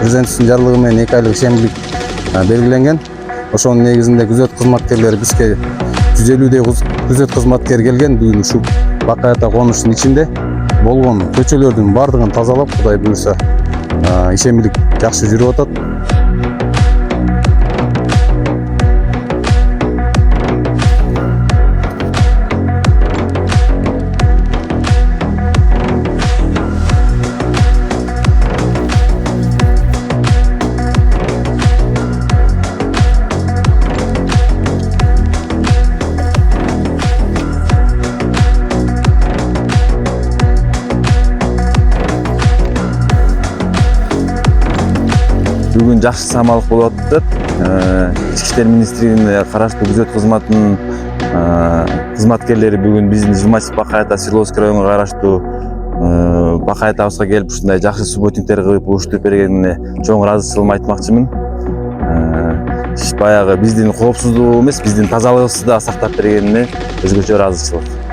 президенттин жарлыгы менен 2 айлык ишемдик белгиленген. Ошонун негизинде күзөт кызматкерлери бизге 150дей күзөт кызматкер келген. Бүгүн ушу Бакай Ата конуштун ичинде болгон көчөлөрдүн бардыгын тазалап, Кудай буйрса, ишемдик жакшы жүрүп атат. Бүгүн жакшы самалык болуп атат. Ички иштер министрлигине караштуу күзөт кызматынын кызматкерлери бүгүн биздин Жумасев Бакай Ата Свердловский районуна караштуу Бакай Атабызга келип ушундай жакшы субботниктер кылып уруштуруп бергенине чоң ыраазычылыгымды айтмакчымын. Баягы биздин коопсуздугубузду эмес, биздин тазалыгыбызды да сактап бергенине өзгөчө ыраазычылык.